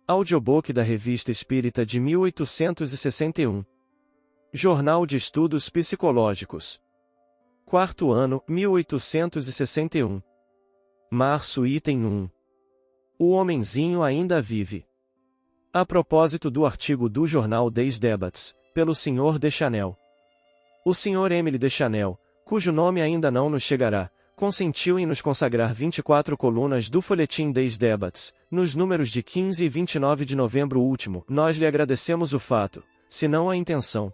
Audiobook da Revista Espírita de 1861. Jornal de Estudos Psicológicos. Quarto ano, 1861. Março, item 1. O homenzinho ainda vive. A propósito do artigo do jornal Des Débats, pelo Sr. Deschanel. O Sr. Émile Deschanel, cujo nome ainda não nos chegará, consentiu em nos consagrar 24 colunas do folhetim Des Débats, nos números de 15 e 29 de novembro último. Nós lhe agradecemos o fato, se não a intenção.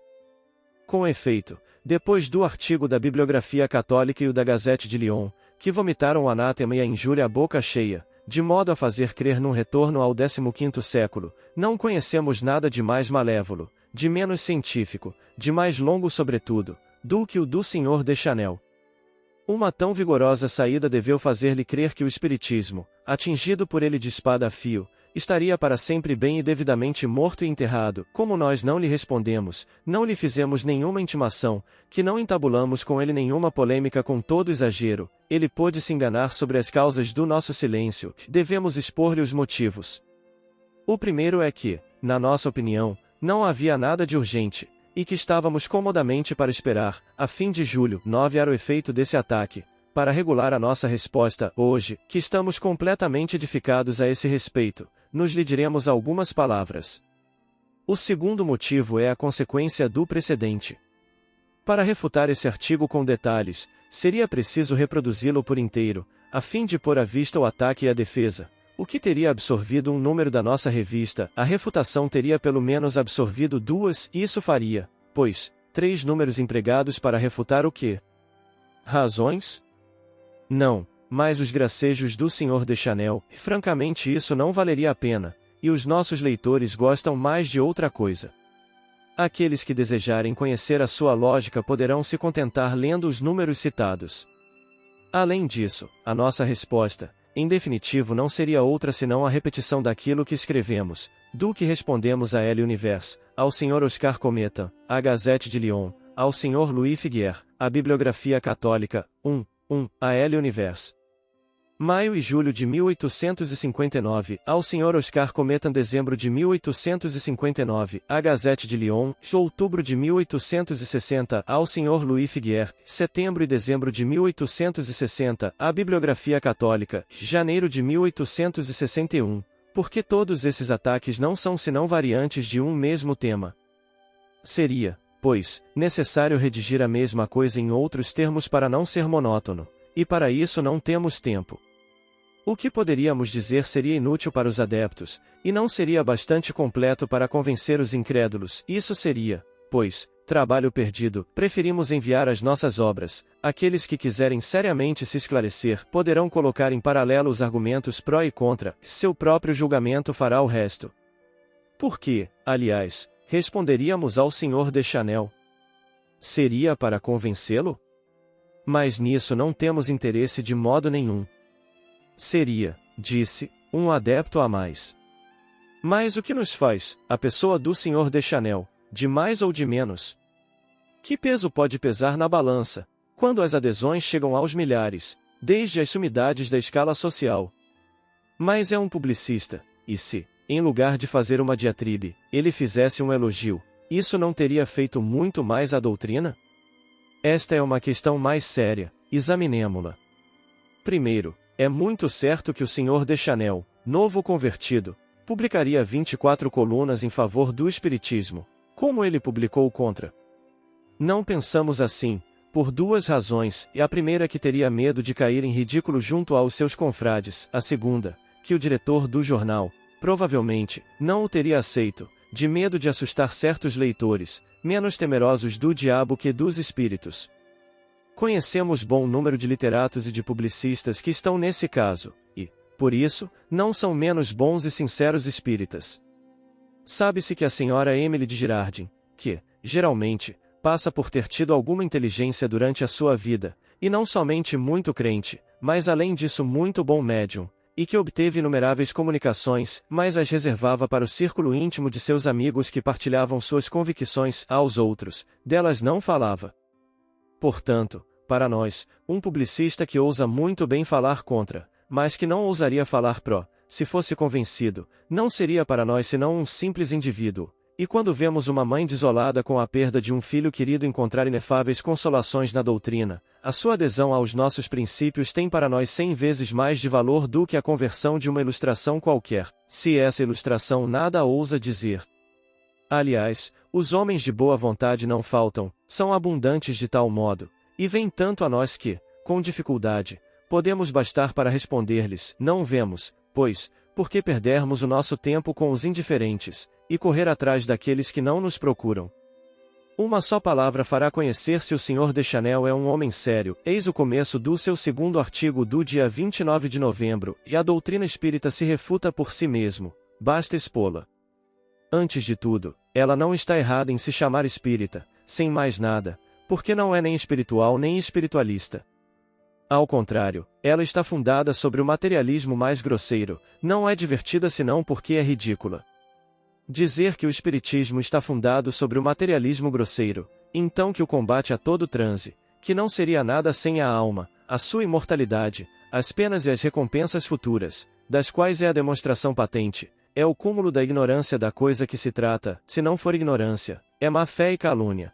Com efeito, depois do artigo da Bibliografia Católica e o da Gazette de Lyon, que vomitaram o anátema e a injúria à boca cheia, de modo a fazer crer num retorno ao 15º século, não conhecemos nada de mais malévolo, de menos científico, de mais longo sobretudo, do que o do Sr. Deschanel. Uma tão vigorosa saída deveu fazer-lhe crer que o espiritismo, atingido por ele de espada a fio, estaria para sempre bem e devidamente morto e enterrado. Como nós não lhe respondemos, não lhe fizemos nenhuma intimação, que não entabulamos com ele nenhuma polêmica com todo exagero, ele pôde se enganar sobre as causas do nosso silêncio, devemos expor-lhe os motivos. O primeiro é que, na nossa opinião, não havia nada de urgente, e que estávamos comodamente para esperar, a fim de julho 9 era o efeito desse ataque, para regular a nossa resposta. Hoje, que estamos completamente edificados a esse respeito, nos lhe diremos algumas palavras. O segundo motivo é a consequência do precedente. Para refutar esse artigo com detalhes, seria preciso reproduzi-lo por inteiro, a fim de pôr à vista o ataque e a defesa, o que teria absorvido um número da nossa revista. A refutação teria pelo menos absorvido 2, e isso faria, pois, 3 números empregados para refutar o quê? Razões? Não, mas os gracejos do Sr. Deschanel. Francamente isso não valeria a pena, e os nossos leitores gostam mais de outra coisa. Aqueles que desejarem conhecer a sua lógica poderão se contentar lendo os números citados. Além disso, a nossa resposta, em definitivo, não seria outra senão a repetição daquilo que escrevemos, do que respondemos a L. Univers, ao Sr. Oscar Cometa, à Gazette de Lyon, ao Sr. Louis Figuier, à Bibliografia Católica, 1, a L. Univers. Maio e julho de 1859, ao Sr. Oscar Cometa. Dezembro de 1859, à Gazette de Lyon. Outubro de 1860, ao Sr. Louis Figuier. Setembro e dezembro de 1860, à Bibliografia Católica. Janeiro de 1861. Porque todos esses ataques não são senão variantes de um mesmo tema. Seria, pois, necessário redigir a mesma coisa em outros termos para não ser monótono, e para isso não temos tempo. O que poderíamos dizer seria inútil para os adeptos, e não seria bastante completo para convencer os incrédulos. Isso seria, pois, trabalho perdido. Preferimos enviar as nossas obras. Aqueles que quiserem seriamente se esclarecer poderão colocar em paralelo os argumentos pró e contra, seu próprio julgamento fará o resto. Por que, aliás, responderíamos ao Sr. Deschanel? Seria para convencê-lo? Mas nisso não temos interesse de modo nenhum. Seria, disse, um adepto a mais. Mas o que nos faz, a pessoa do Sr. Deschanel, de mais ou de menos? Que peso pode pesar na balança, quando as adesões chegam aos milhares, desde as sumidades da escala social? Mas é um publicista, e se, em lugar de fazer uma diatribe, ele fizesse um elogio, isso não teria feito muito mais à doutrina? Esta é uma questão mais séria, examinemo-la. Primeiro, é muito certo que o Sr. Deschanel, novo convertido, publicaria 24 colunas em favor do espiritismo, como ele publicou contra. Não pensamos assim, por 2 razões, e a primeira que teria medo de cair em ridículo junto aos seus confrades, a segunda, que o diretor do jornal, provavelmente, não o teria aceito, de medo de assustar certos leitores, menos temerosos do diabo que dos espíritos. Conhecemos bom número de literatos e de publicistas que estão nesse caso, e, por isso, não são menos bons e sinceros espíritas. Sabe-se que a senhora Emily de Girardin, que, geralmente, passa por ter tido alguma inteligência durante a sua vida, e não somente muito crente, mas além disso muito bom médium, e que obteve inumeráveis comunicações, mas as reservava para o círculo íntimo de seus amigos que partilhavam suas convicções, aos outros, delas não falava. Portanto, para nós, um publicista que ousa muito bem falar contra, mas que não ousaria falar pró, se fosse convencido, não seria para nós senão um simples indivíduo. E quando vemos uma mãe desolada com a perda de um filho querido encontrar inefáveis consolações na doutrina, a sua adesão aos nossos princípios tem para nós 100 vezes mais de valor do que a conversão de uma ilustração qualquer, se essa ilustração nada ousa dizer. Aliás, os homens de boa vontade não faltam, são abundantes de tal modo, e vêm tanto a nós que, com dificuldade, podemos bastar para responder-lhes: não vemos, pois, por que perdermos o nosso tempo com os indiferentes, e correr atrás daqueles que não nos procuram? Uma só palavra fará conhecer se o Sr. Deschanel é um homem sério. Eis o começo do seu segundo artigo do dia 29 de novembro, e a doutrina espírita se refuta por si mesmo, basta expô-la. Antes de tudo, ela não está errada em se chamar espírita, sem mais nada, porque não é nem espiritual nem espiritualista. Ao contrário, ela está fundada sobre o materialismo mais grosseiro, não é divertida senão porque é ridícula. Dizer que o espiritismo está fundado sobre o materialismo grosseiro, então que o combate a todo transe, que não seria nada sem a alma, a sua imortalidade, as penas e as recompensas futuras, das quais é a demonstração patente, é o cúmulo da ignorância da coisa que se trata, se não for ignorância, é má-fé e calúnia.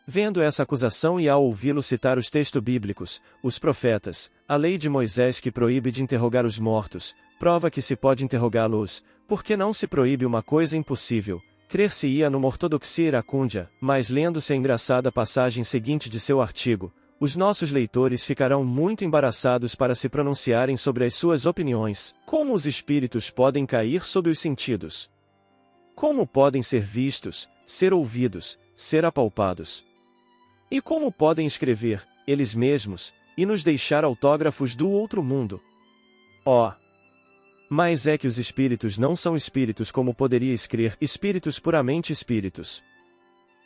Vendo essa acusação e ao ouvi-lo citar os textos bíblicos, os profetas, a lei de Moisés que proíbe de interrogar os mortos, prova que se pode interrogá-los, porque não se proíbe uma coisa impossível, crer-se-ia numa ortodoxia iracúndia, mas lendo-se a engraçada passagem seguinte de seu artigo, os nossos leitores ficarão muito embaraçados para se pronunciarem sobre as suas opiniões. Como os espíritos podem cair sob os sentidos? Como podem ser vistos, ser ouvidos, ser apalpados? E como podem escrever, eles mesmos, e nos deixar autógrafos do outro mundo? Oh! Mas é que os espíritos não são espíritos como poderia escrever, espíritos puramente espíritos.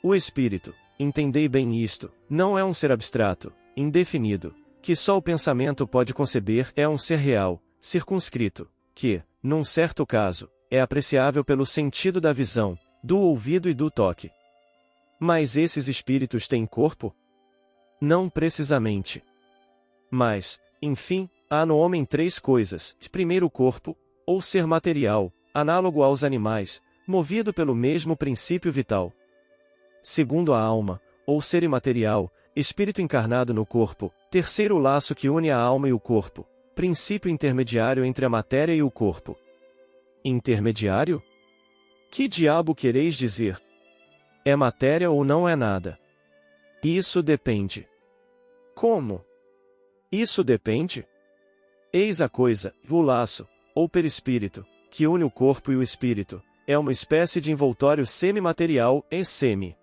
O espírito, entendei bem isto, não é um ser abstrato, indefinido, que só o pensamento pode conceber, é um ser real, circunscrito, que, num certo caso, é apreciável pelo sentido da visão, do ouvido e do toque. Mas esses espíritos têm corpo? Não precisamente. Mas, enfim, há no homem 3 coisas: primeiro o corpo, ou ser material, análogo aos animais, movido pelo mesmo princípio vital. Segundo a alma, ou ser imaterial, espírito encarnado no corpo. Terceiro o laço que une a alma e o corpo, princípio intermediário entre a matéria e o corpo. Intermediário? Que diabo quereis dizer? É matéria ou não é nada? Isso depende. Como? Isso depende? Eis a coisa: o laço, ou perispírito, que une o corpo e o espírito, é uma espécie de envoltório semimaterial e semi.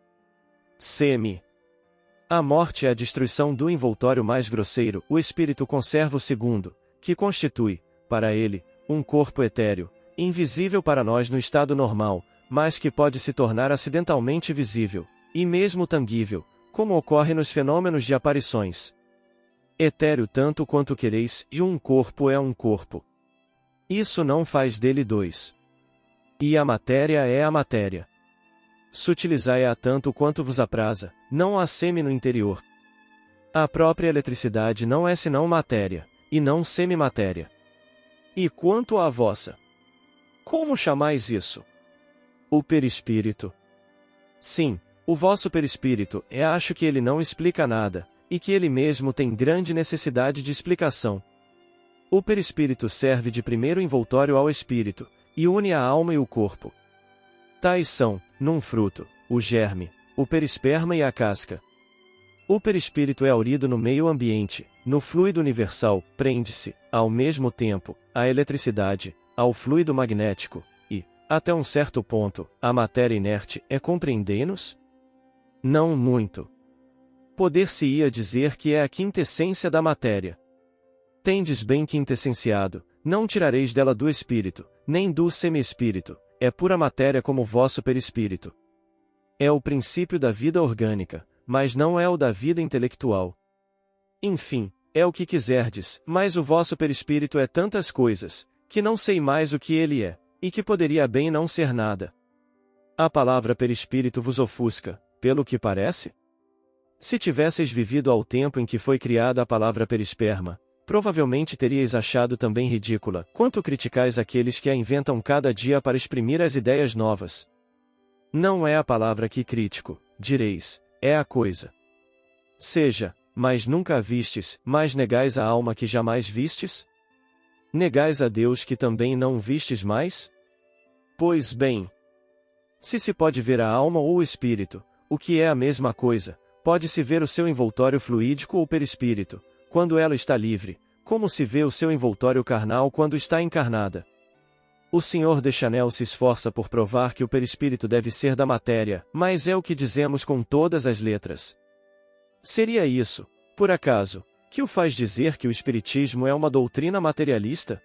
A morte é a destruição do envoltório mais grosseiro. O espírito conserva o segundo, que constitui, para ele, um corpo etéreo, invisível para nós no estado normal, mas que pode se tornar acidentalmente visível, e mesmo tangível, como ocorre nos fenômenos de aparições. Etéreo tanto quanto quereis, e um corpo é um corpo. Isso não faz dele 2. E a matéria é a matéria. Sutilizai-a tanto quanto vos apraza, não há semi no interior. A própria eletricidade não é senão matéria, e não semimatéria. E quanto à vossa? Como chamais isso? O perispírito. Sim, o vosso perispírito, acho que ele não explica nada, e que ele mesmo tem grande necessidade de explicação. O perispírito serve de primeiro envoltório ao espírito, e une a alma e o corpo. Tais são, num fruto, o germe, o perisperma e a casca. O perispírito é aurido no meio ambiente, no fluido universal, prende-se, ao mesmo tempo, à eletricidade, ao fluido magnético, e, até um certo ponto, à matéria inerte. Compreendei-nos? Não muito. Poder-se-ia dizer que é a quintessência da matéria. Tendes bem quintessenciado, não tirareis dela do espírito, nem do semi-espírito, é pura matéria como o vosso perispírito. É o princípio da vida orgânica, mas não é o da vida intelectual. Enfim, é o que quiserdes, mas o vosso perispírito é tantas coisas, que não sei mais o que ele é, e que poderia bem não ser nada. A palavra perispírito vos ofusca, pelo que parece? Se tivesseis vivido ao tempo em que foi criada a palavra perisperma, Provavelmente teríeis achado também ridícula, quanto criticais aqueles que a inventam cada dia para exprimir as ideias novas. Não é a palavra que crítico, direis, é a coisa. Seja, mas nunca a vistes, mas negais a alma que jamais vistes? Negais a Deus que também não vistes mais? Pois bem, se pode ver a alma ou o espírito, o que é a mesma coisa, pode-se ver o seu envoltório fluídico ou perispírito, quando ela está livre, como se vê o seu envoltório carnal quando está encarnada. O Sr. Deschanel se esforça por provar que o perispírito deve ser da matéria, mas é o que dizemos com todas as letras. Seria isso, por acaso, que o faz dizer que o espiritismo é uma doutrina materialista?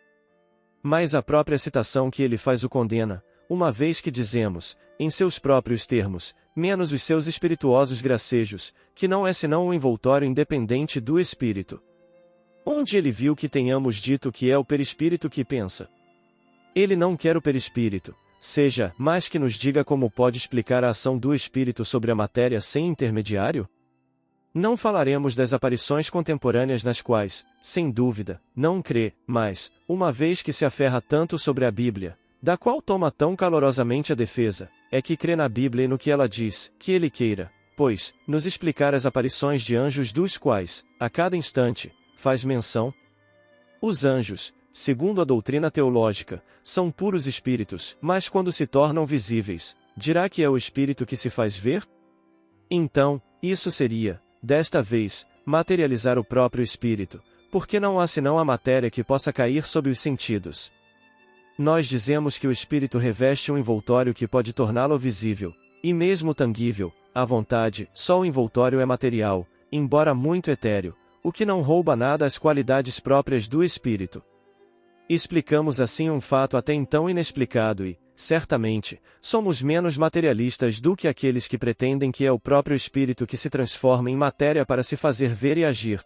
Mas a própria citação que ele faz o condena, uma vez que dizemos, em seus próprios termos, menos os seus espirituosos gracejos, que não é senão um envoltório independente do espírito. Onde ele viu que tenhamos dito que é o perispírito que pensa? Ele não quer o perispírito, seja, mas que nos diga como pode explicar a ação do espírito sobre a matéria sem intermediário? Não falaremos das aparições contemporâneas nas quais, sem dúvida, não crê, mas, uma vez que se aferra tanto sobre a Bíblia, da qual toma tão calorosamente a defesa, é que crê na Bíblia e no que ela diz, que ele queira, pois, nos explicar as aparições de anjos dos quais, a cada instante, faz menção. Os anjos, segundo a doutrina teológica, são puros espíritos, mas quando se tornam visíveis, dirá que é o espírito que se faz ver? Então, isso seria, desta vez, materializar o próprio espírito, porque não há senão a matéria que possa cair sob os sentidos. Nós dizemos que o espírito reveste um envoltório que pode torná-lo visível, e mesmo tangível, à vontade, só o envoltório é material, embora muito etéreo, o que não rouba nada às qualidades próprias do espírito. Explicamos assim um fato até então inexplicado e, certamente, somos menos materialistas do que aqueles que pretendem que é o próprio espírito que se transforma em matéria para se fazer ver e agir.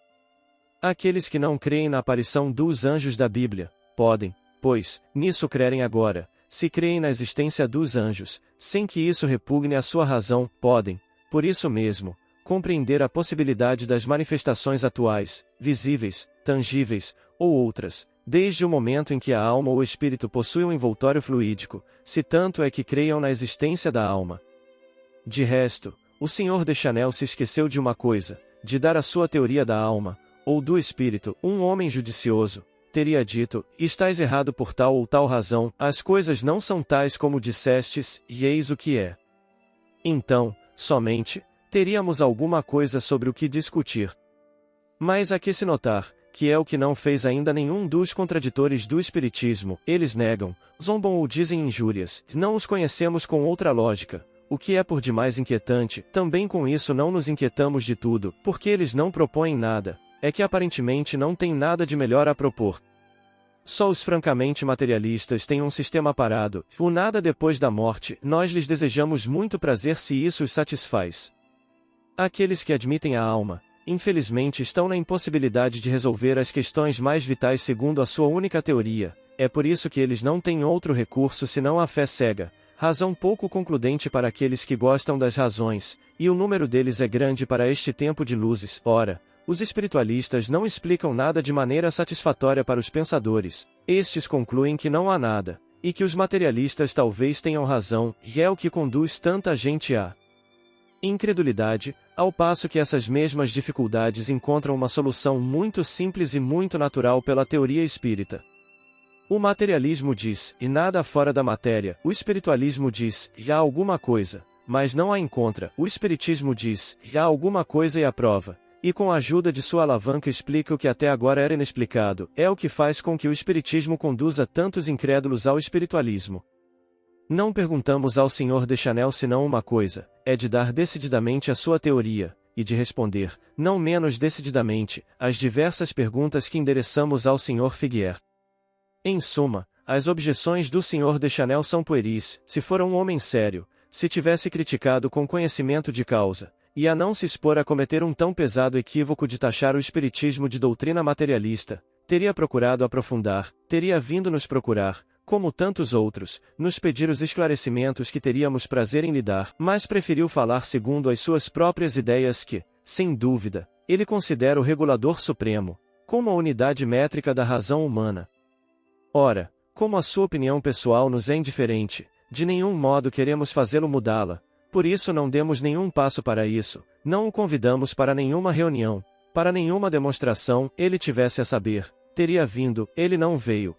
Aqueles que não creem na aparição dos anjos da Bíblia, podem, pois, nisso crerem agora, se creem na existência dos anjos, sem que isso repugne a sua razão, podem, por isso mesmo, compreender a possibilidade das manifestações atuais, visíveis, tangíveis, ou outras, desde o momento em que a alma ou o espírito possui um envoltório fluídico, se tanto é que creiam na existência da alma. De resto, o Sr. Deschanel se esqueceu de uma coisa, de dar a sua teoria da alma, ou do espírito. Um homem judicioso teria dito, estais errado por tal ou tal razão, as coisas não são tais como dissestes, e eis o que é. Então, somente, teríamos alguma coisa sobre o que discutir. Mas há que se notar, que é o que não fez ainda nenhum dos contraditores do espiritismo, eles negam, zombam ou dizem injúrias, não os conhecemos com outra lógica, o que é por demais inquietante, também com isso não nos inquietamos de tudo, porque eles não propõem nada, é que aparentemente não têm nada de melhor a propor. Só os francamente materialistas têm um sistema parado, o nada depois da morte, nós lhes desejamos muito prazer se isso os satisfaz. Aqueles que admitem a alma, infelizmente estão na impossibilidade de resolver as questões mais vitais segundo a sua única teoria, é por isso que eles não têm outro recurso senão a fé cega, razão pouco concludente para aqueles que gostam das razões, e o número deles é grande para este tempo de luzes. Ora, os espiritualistas não explicam nada de maneira satisfatória para os pensadores, estes concluem que não há nada, e que os materialistas talvez tenham razão, e é o que conduz tanta gente à incredulidade, ao passo que essas mesmas dificuldades encontram uma solução muito simples e muito natural pela teoria espírita. O materialismo diz, e nada fora da matéria, o espiritualismo diz, e há alguma coisa, mas não a encontra, o espiritismo diz, e há alguma coisa e a prova, e com a ajuda de sua alavanca explica o que até agora era inexplicado, é o que faz com que o espiritismo conduza tantos incrédulos ao espiritualismo. Não perguntamos ao Sr. Deschanel senão uma coisa, é de dar decididamente a sua teoria, e de responder, não menos decididamente, às diversas perguntas que endereçamos ao Sr. Figuier. Em suma, as objeções do Sr. Deschanel são pueris, se for um homem sério, se tivesse criticado com conhecimento de causa, e a não se expor a cometer um tão pesado equívoco de taxar o espiritismo de doutrina materialista, teria procurado aprofundar, teria vindo nos procurar, como tantos outros, nos pedir os esclarecimentos que teríamos prazer em lhe dar, mas preferiu falar segundo as suas próprias ideias que, sem dúvida, ele considera o regulador supremo, como a unidade métrica da razão humana. Ora, como a sua opinião pessoal nos é indiferente, de nenhum modo queremos fazê-lo mudá-la, por isso não demos nenhum passo para isso, não o convidamos para nenhuma reunião, para nenhuma demonstração, ele tivesse a saber, teria vindo, ele não veio,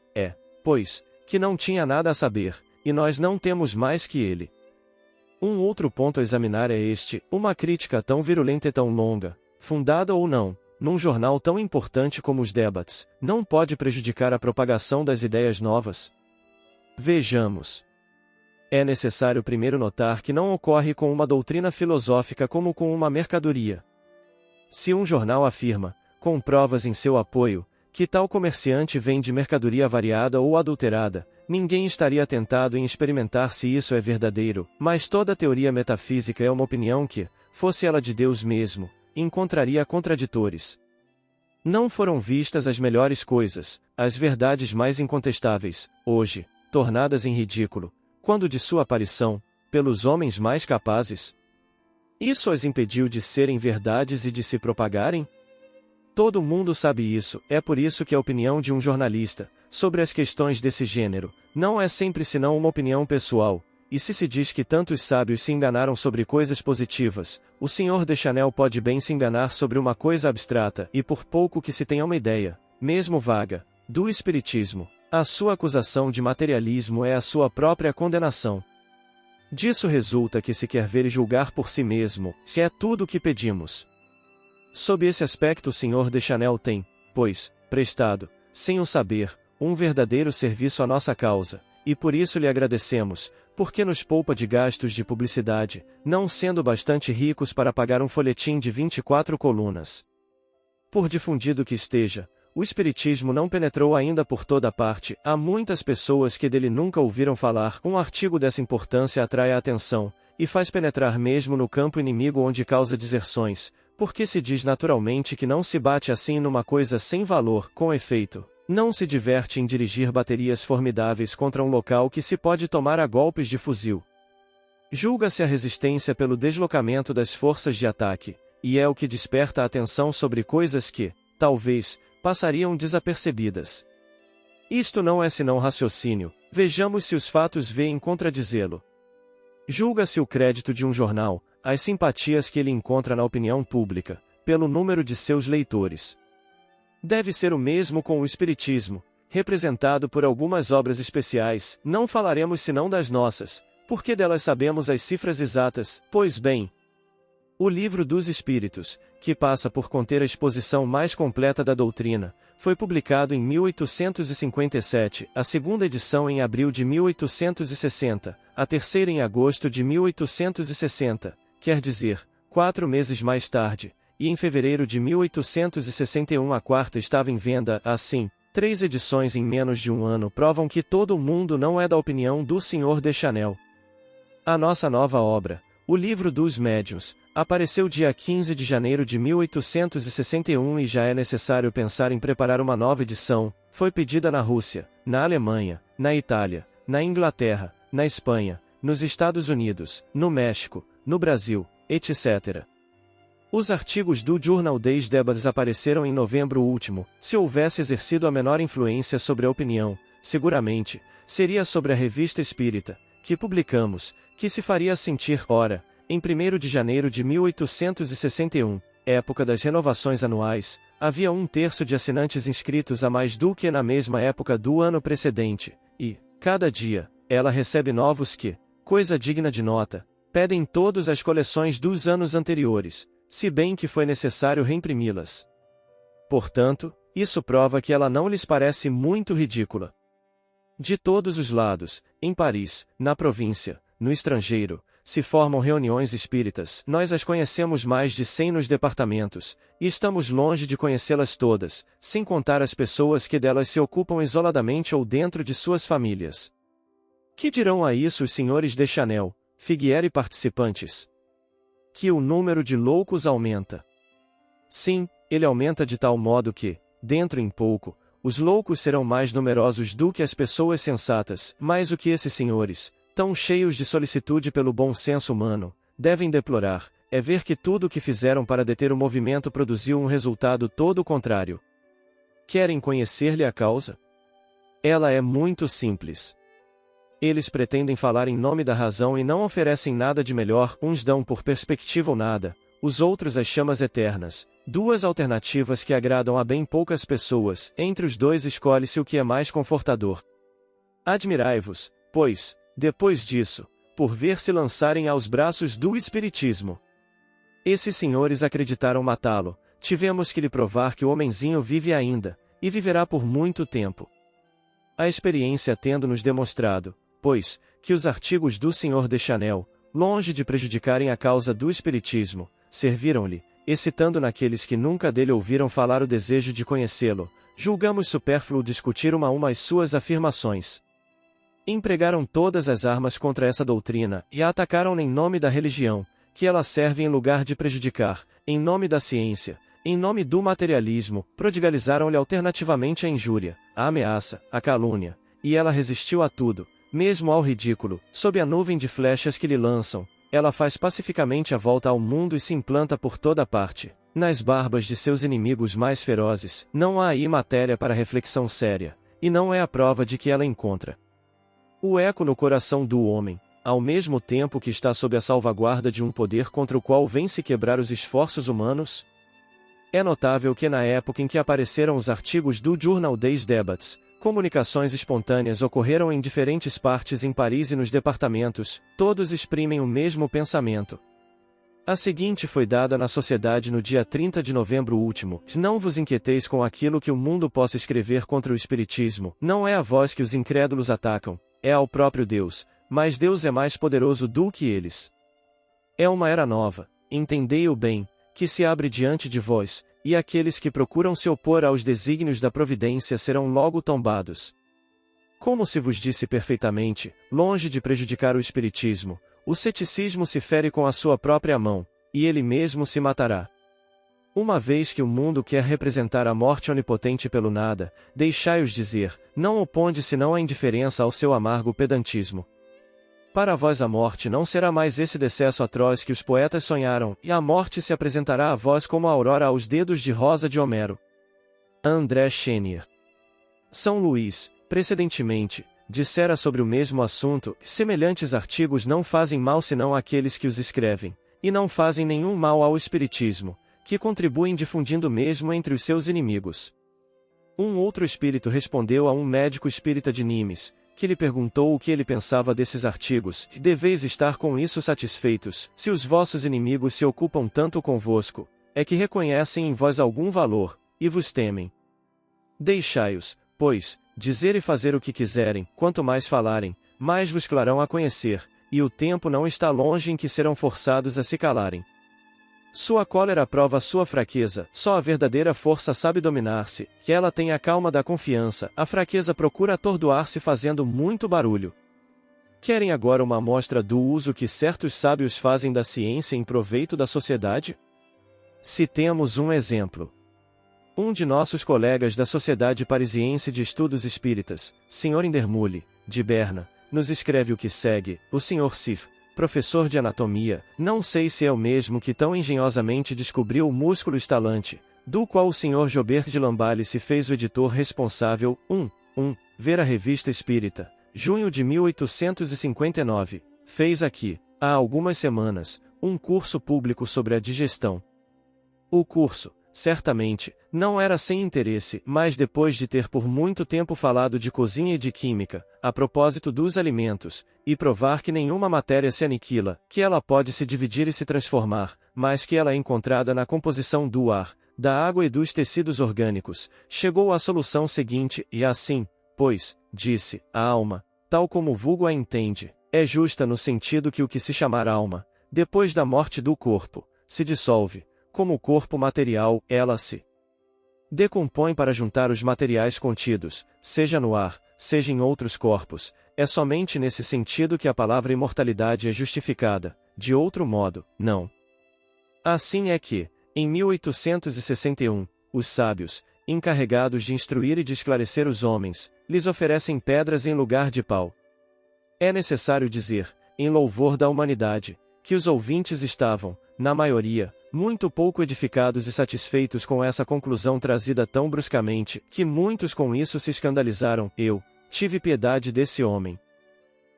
pois, que não tinha nada a saber, e nós não temos mais que ele. Um outro ponto a examinar é este: uma crítica tão virulenta e tão longa, fundada ou não, num jornal tão importante como os debates, não pode prejudicar a propagação das ideias novas? Vejamos. É necessário primeiro notar que não ocorre com uma doutrina filosófica como com uma mercadoria. Se um jornal afirma, com provas em seu apoio, que tal comerciante vende mercadoria variada ou adulterada, ninguém estaria tentado em experimentar se isso é verdadeiro, mas toda teoria metafísica é uma opinião que, fosse ela de Deus mesmo, encontraria contraditores. Não foram vistas as melhores coisas, as verdades mais incontestáveis, hoje, tornadas em ridículo, quando de sua aparição, pelos homens mais capazes? Isso as impediu de serem verdades e de se propagarem? Todo mundo sabe isso, é por isso que a opinião de um jornalista, sobre as questões desse gênero, não é sempre senão uma opinião pessoal, e se diz que tantos sábios se enganaram sobre coisas positivas, o Sr. Deschanel pode bem se enganar sobre uma coisa abstrata e por pouco que se tenha uma ideia, mesmo vaga, do espiritismo, a sua acusação de materialismo é a sua própria condenação. Disso resulta que se quer ver e julgar por si mesmo, se é tudo o que pedimos. Sob esse aspecto o Sr. Deschanel tem, pois, prestado, sem o saber, um verdadeiro serviço à nossa causa, e por isso lhe agradecemos, porque nos poupa de gastos de publicidade, não sendo bastante ricos para pagar um folhetim de 24 colunas. Por difundido que esteja, o espiritismo não penetrou ainda por toda parte, há muitas pessoas que dele nunca ouviram falar, um artigo dessa importância atrai a atenção, e faz penetrar mesmo no campo inimigo onde causa deserções, porque se diz naturalmente que não se bate assim numa coisa sem valor, com efeito, não se diverte em dirigir baterias formidáveis contra um local que se pode tomar a golpes de fuzil. Julga-se a resistência pelo deslocamento das forças de ataque, e é o que desperta a atenção sobre coisas que, talvez, passariam desapercebidas. Isto não é senão raciocínio, vejamos se os fatos vêm contradizê-lo. Julga-se o crédito de um jornal, as simpatias que ele encontra na opinião pública, pelo número de seus leitores. Deve ser o mesmo com o espiritismo, representado por algumas obras especiais, não falaremos senão das nossas, porque delas sabemos as cifras exatas, pois bem, o Livro dos Espíritos, que passa por conter a exposição mais completa da doutrina, foi publicado em 1857, a segunda edição em abril de 1860, a terceira em agosto de 1860, quer dizer, 4 meses mais tarde, e em fevereiro de 1861 a quarta estava em venda, assim, 3 edições em menos de um ano provam que todo mundo não é da opinião do Sr. Deschanel. A nossa nova obra, O Livro dos Médiuns, apareceu dia 15 de janeiro de 1861 e já é necessário pensar em preparar uma nova edição, foi pedida na Rússia, na Alemanha, na Itália, na Inglaterra, na Espanha, nos Estados Unidos, no México, no Brasil, etc. Os artigos do Journal des Débats apareceram em novembro último. Se houvesse exercido a menor influência sobre a opinião, seguramente, seria sobre a Revista Espírita, que publicamos, que se faria sentir, ora, em 1º de janeiro de 1861, época das renovações anuais, havia 1/3 de assinantes inscritos a mais do que na mesma época do ano precedente, e, cada dia, ela recebe novos que, coisa digna de nota, pedem todas as coleções dos anos anteriores, se bem que foi necessário reimprimi-las. Portanto, isso prova que ela não lhes parece muito ridícula. De todos os lados, em Paris, na província, no estrangeiro, se formam reuniões espíritas. Nós as conhecemos mais de 100 nos departamentos, e estamos longe de conhecê-las todas, sem contar as pessoas que delas se ocupam isoladamente ou dentro de suas famílias. Que dirão a isso os senhores Deschanel, Figuier e participantes? Que o número de loucos aumenta. Sim, ele aumenta de tal modo que, dentro em pouco, os loucos serão mais numerosos do que as pessoas sensatas, mas o que esses senhores, tão cheios de solicitude pelo bom senso humano, devem deplorar, é ver que tudo o que fizeram para deter o movimento produziu um resultado todo o contrário. Querem conhecer-lhe a causa? Ela é muito simples. Eles pretendem falar em nome da razão e não oferecem nada de melhor, uns dão por perspectiva ou nada, os outros as chamas eternas, duas alternativas que agradam a bem poucas pessoas, entre os dois escolhe-se o que é mais confortador. Admirai-vos, pois, depois disso, por ver se lançarem aos braços do Espiritismo. Esses senhores acreditaram matá-lo, tivemos que lhe provar que o homenzinho vive ainda, e viverá por muito tempo. A experiência tendo-nos demonstrado, pois, que os artigos do Sr. Deschanel, longe de prejudicarem a causa do Espiritismo, serviram-lhe, excitando naqueles que nunca dele ouviram falar o desejo de conhecê-lo, julgamos supérfluo discutir uma a uma as suas afirmações. Empregaram todas as armas contra essa doutrina, e a atacaram em nome da religião, que ela serve em lugar de prejudicar, em nome da ciência, em nome do materialismo, prodigalizaram-lhe alternativamente a injúria, a ameaça, a calúnia, e ela resistiu a tudo, mesmo ao ridículo, sob a nuvem de flechas que lhe lançam, ela faz pacificamente a volta ao mundo e se implanta por toda parte. Nas barbas de seus inimigos mais ferozes, não há aí matéria para reflexão séria, e não é a prova de que ela encontra o eco no coração do homem, ao mesmo tempo que está sob a salvaguarda de um poder contra o qual vem-se quebrar os esforços humanos? É notável que na época em que apareceram os artigos do Journal des Débats, comunicações espontâneas ocorreram em diferentes partes em Paris e nos departamentos, todos exprimem o mesmo pensamento. A seguinte foi dada na sociedade no dia 30 de novembro último: não vos inquieteis com aquilo que o mundo possa escrever contra o Espiritismo, não é a vós que os incrédulos atacam, é ao próprio Deus, mas Deus é mais poderoso do que eles. É uma era nova, entendei-o bem, que se abre diante de vós, e aqueles que procuram se opor aos desígnios da providência serão logo tombados. Como se vos disse perfeitamente, longe de prejudicar o Espiritismo, o ceticismo se fere com a sua própria mão, e ele mesmo se matará. Uma vez que o mundo quer representar a morte onipotente pelo nada, deixai-os dizer, não oponde senão a indiferença ao seu amargo pedantismo. Para vós a morte não será mais esse decesso atroz que os poetas sonharam, e a morte se apresentará a vós como a aurora aos dedos de rosa de Homero. André Chenier. São Luís, precedentemente, dissera sobre o mesmo assunto, semelhantes artigos não fazem mal senão àqueles que os escrevem, e não fazem nenhum mal ao Espiritismo, que contribuem difundindo mesmo entre os seus inimigos. Um outro espírito respondeu a um médico espírita de Nimes, que lhe perguntou o que ele pensava desses artigos, e deveis estar com isso satisfeitos, se os vossos inimigos se ocupam tanto convosco, é que reconhecem em vós algum valor, e vos temem. Deixai-os, pois, dizer e fazer o que quiserem, quanto mais falarem, mais vos clarão a conhecer, e o tempo não está longe em que serão forçados a se calarem. Sua cólera prova sua fraqueza, só a verdadeira força sabe dominar-se, que ela tem a calma da confiança, a fraqueza procura atordoar-se fazendo muito barulho. Querem agora uma amostra do uso que certos sábios fazem da ciência em proveito da sociedade? Citemos um exemplo. Um de nossos colegas da Sociedade Parisiense de Estudos Espíritas, Sr. Indermulli, de Berna, nos escreve o que segue: o Sr. Sif, professor de anatomia, não sei se é o mesmo que tão engenhosamente descobriu o músculo estalante, do qual o Sr. Jobert de Lamballe se fez o editor responsável. Ver a Revista Espírita, junho de 1859, fez aqui, há algumas semanas, um curso público sobre a digestão. O curso, certamente, não era sem interesse, mas depois de ter por muito tempo falado de cozinha e de química, a propósito dos alimentos, e provar que nenhuma matéria se aniquila, que ela pode se dividir e se transformar, mas que ela é encontrada na composição do ar, da água e dos tecidos orgânicos, chegou à solução seguinte, e assim, pois, disse, a alma, tal como o vulgo a entende, é justa no sentido que o que se chamar alma, depois da morte do corpo, se dissolve, como o corpo material, ela se decompõe para juntar os materiais contidos, seja no ar, seja em outros corpos. É somente nesse sentido que a palavra imortalidade é justificada, de outro modo, não. Assim é que, em 1861, os sábios, encarregados de instruir e de esclarecer os homens, lhes oferecem pedras em lugar de pau. É necessário dizer, em louvor da humanidade, que os ouvintes estavam, na maioria, muito pouco edificados e satisfeitos com essa conclusão trazida tão bruscamente, que muitos com isso se escandalizaram. Eu tive piedade desse homem.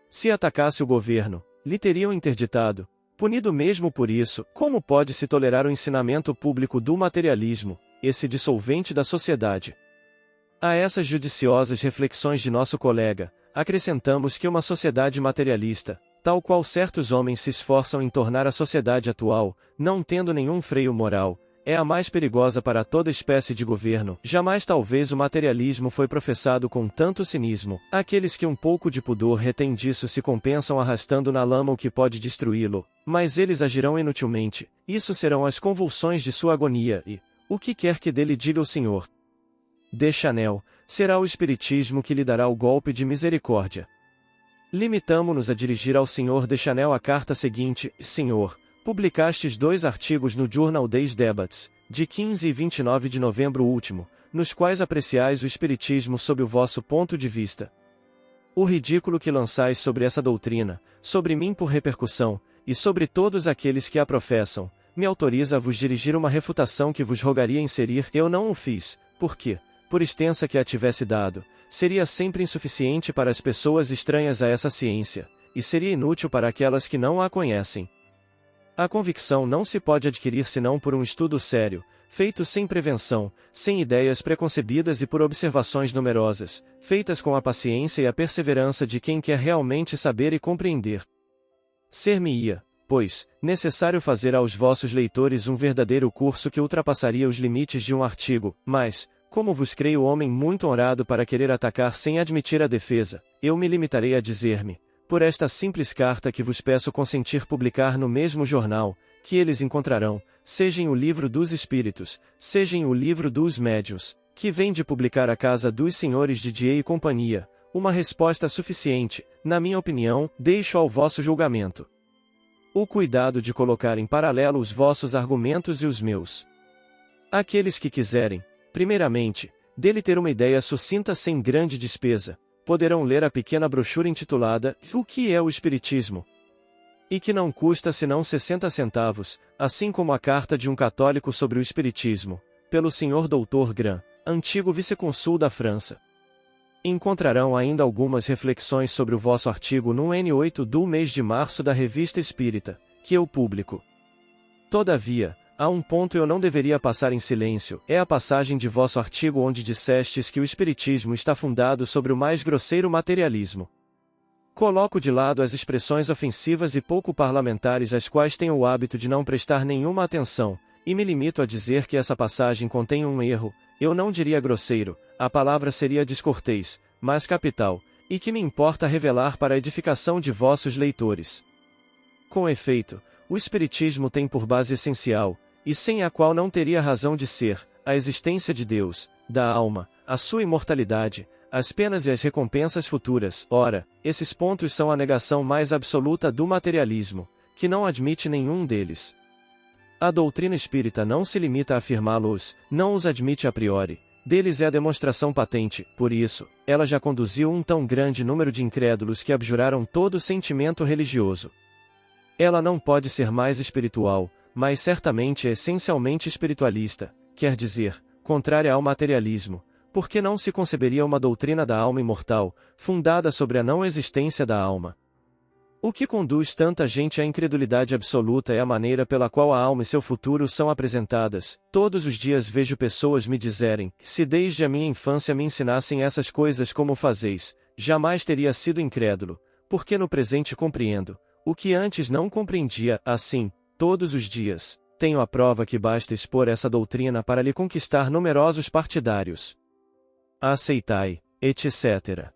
Se atacasse o governo, lhe teriam interditado, punido mesmo por isso. Como pode-se tolerar o ensinamento público do materialismo, esse dissolvente da sociedade? A essas judiciosas reflexões de nosso colega, acrescentamos que uma sociedade materialista, tal qual certos homens se esforçam em tornar a sociedade atual, não tendo nenhum freio moral, é a mais perigosa para toda espécie de governo. Jamais talvez o materialismo foi professado com tanto cinismo. Aqueles que um pouco de pudor retêm disso se compensam arrastando na lama o que pode destruí-lo, mas eles agirão inutilmente. Isso serão as convulsões de sua agonia e, o que quer que dele diga o Senhor Deschanel, será o Espiritismo que lhe dará o golpe de misericórdia. Limitamo-nos a dirigir ao Sr. Deschanel a carta seguinte: Senhor, publicastes 2 artigos no Journal des Débats, de 15 e 29 de novembro último, nos quais apreciais o Espiritismo sob o vosso ponto de vista. O ridículo que lançais sobre essa doutrina, sobre mim por repercussão, e sobre todos aqueles que a professam, me autoriza a vos dirigir uma refutação que vos rogaria inserir. Eu não o fiz, porque, por extensa que a tivesse dado, seria sempre insuficiente para as pessoas estranhas a essa ciência, e seria inútil para aquelas que não a conhecem. A convicção não se pode adquirir senão por um estudo sério, feito sem prevenção, sem ideias preconcebidas e por observações numerosas, feitas com a paciência e a perseverança de quem quer realmente saber e compreender. Ser-me-ia, pois, necessário fazer aos vossos leitores um verdadeiro curso que ultrapassaria os limites de um artigo, mas, como vos creio homem muito honrado para querer atacar sem admitir a defesa, eu me limitarei a dizer-me, por esta simples carta que vos peço consentir publicar no mesmo jornal, que eles encontrarão, seja em o Livro dos Espíritos, seja em o Livro dos Médiuns, que vem de publicar a casa dos senhores Didier e companhia, uma resposta suficiente, na minha opinião, deixo ao vosso julgamento. O cuidado de colocar em paralelo os vossos argumentos e os meus. Aqueles que quiserem, primeiramente, dele ter uma ideia sucinta sem grande despesa, poderão ler a pequena brochura intitulada O que é o Espiritismo? E que não custa senão 60 centavos, assim como a carta de um católico sobre o Espiritismo, pelo Sr. Dr. Gran, antigo vice-consul da França. Encontrarão ainda algumas reflexões sobre o vosso artigo no N8 do mês de março da Revista Espírita, que eu publico. Todavia, há um ponto eu não deveria passar em silêncio, é a passagem de vosso artigo onde dissestes que o Espiritismo está fundado sobre o mais grosseiro materialismo. Coloco de lado as expressões ofensivas e pouco parlamentares às quais tenho o hábito de não prestar nenhuma atenção, e me limito a dizer que essa passagem contém um erro, eu não diria grosseiro, a palavra seria descortês, mas capital, e que me importa revelar para a edificação de vossos leitores. Com efeito, o Espiritismo tem por base essencial, e sem a qual não teria razão de ser, a existência de Deus, da alma, a sua imortalidade, as penas e as recompensas futuras. Ora, esses pontos são a negação mais absoluta do materialismo, que não admite nenhum deles. A doutrina espírita não se limita a afirmá-los, não os admite a priori, deles é a demonstração patente, por isso, ela já conduziu um tão grande número de incrédulos que abjuraram todo sentimento religioso. Ela não pode ser mais espiritual, mas certamente é essencialmente espiritualista, quer dizer, contrária ao materialismo, porque não se conceberia uma doutrina da alma imortal, fundada sobre a não existência da alma. O que conduz tanta gente à incredulidade absoluta é a maneira pela qual a alma e seu futuro são apresentadas. Todos os dias vejo pessoas me dizerem, se desde a minha infância me ensinassem essas coisas como fazeis, jamais teria sido incrédulo, porque no presente compreendo, o que antes não compreendia. Assim, todos os dias, tenho a prova que basta expor essa doutrina para lhe conquistar numerosos partidários. Aceitai, etc.